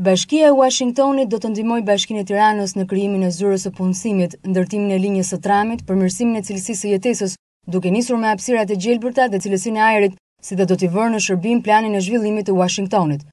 Bashkia e Washingtonit do të ndihmojë Bashkinë e Tiranës në krijimin e zyrës së punësimit, ndërtimin e linjës së tramit, përmirësimin e cilësisë së jetesës, duke nisur me hapësirat e gjelbërta dhe cilësinë e ajrit, si dhe do t'i vërë në shërbim planin e zhvillimit të Washingtonit.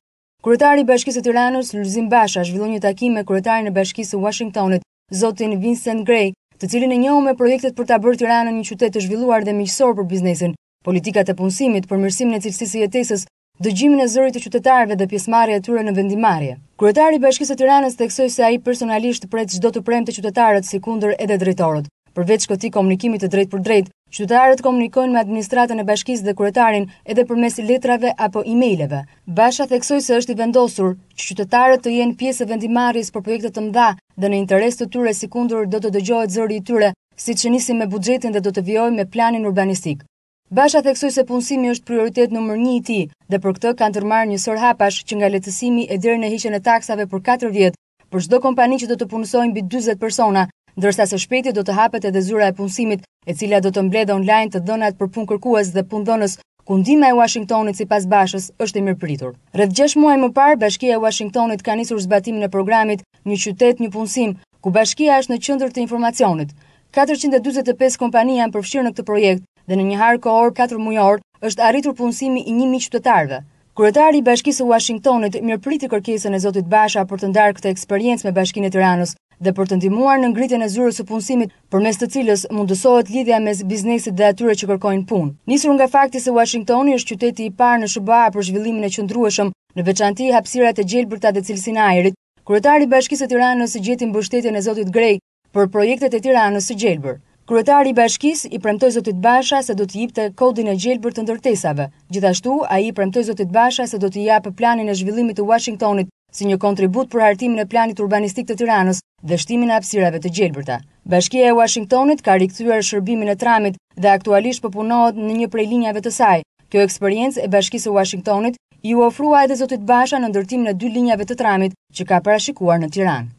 Kryetari i Bashkisë së Tiranës, Lulzim Basha, zhvilloi një takim me kryetarin e Bashkisë së Washingtonit, zotin Vincent Gray, të cilin e njohu me projektet për ta bërë Tiranën një qytet të zhvilluar dhe miqësor për biznesin, politikat e punësimit, përmirësimin e cilësisë së jetesës, dëgjimin e zërit të qytetarëve dhe pjesëmarrja e tyre në vendimarrje. Kryetari i Bashkisë së Tiranës theksoi se ai personalisht pret çdo të premte qytetarët, sikundër edhe drejtorët. Përveç këtij komunikimi të drejtë për drejtë, qytetarët komunikojnë me administratën e bashkisë dhe kryetarin edhe përmes letrave apo emaileve. Basha theksoi se është i vendosur që qytetarët të jenë pjesë e vendimarrjes për projekte të mëdha dhe në interes të tyre, sikundër do të dëgjohet zëri i tyre, siç nisim me buxhetin dhe do të vijojë me planin urbanistik. Basha theksoi se punësimi është prioritet numër 1 i tij dhe për këtë kanë tërmarrë njësor hapash që nga lehtësimi e deri në hiqjen e taksave për 4 vjet për çdo kompani që do të punësojë mbi 40 persona, ndërsa së shpejti do të hapet edhe zyra e punësimit, e cila do të mbledhë online të dhënat për punë-kërkues dhe punëdhënës, ku ndihma e Washingtonit sipas Bashës është e mirëpritur. Rreth 6 muaj më parë, Bashkia e Washingtonit ka nisur zbatimin e programit Një qytet, një punësim, ku bashkia është në qendër të informacionit. 445 kompani janë përfshirë në këtë projekt dhe në një harë kohor 4 mujor është arritur punësimi i 1000 qytetarëve. Kryetari i Bashkisë së Washingtonit mirëpriti kërkesën e zotit Basha për të ndarë këtë eksperiencë me Bashkinë e Tiranës dhe për të ndihmuar në ngritjen e zyrës së punësimit, përmes të cilës mundësohet lidhja mes biznesit dhe atyre që kërkojnë punë. Nisur nga fakti se Washingtoni është qyteti i parë në SBA për zhvillimin e qëndrueshëm, në veçanti hapësirat e gjelbërta dhe cilësinë e ajrit, kryetari i Bashkisë së Tiranës gjeti mbështetjen e zotit Gray për projektet e Tiranës së gjelbër. Kryetari i Bashkisë i premtoi zotit Basha se do t'i jepte kodin e gjelbër të ndërtesave. Gjithashtu, ai i premtoi zotit Basha se do t'i japë planin e zhvillimit të Washingtonit si një kontribut për hartimin e planit urbanistik të Tiranës dhe shtimin e hapësirave të gjelbërta. Bashkia e Washingtonit ka rikthyer shërbimin e tramit dhe aktualisht po punohet në një prej linjave të saj. Kjo eksperiencë e Bashkisë së Washingtonit i ofrua edhe zotit Basha në ndërtimin e 2 linjave të tramit që ka parashikuar në Tiranë.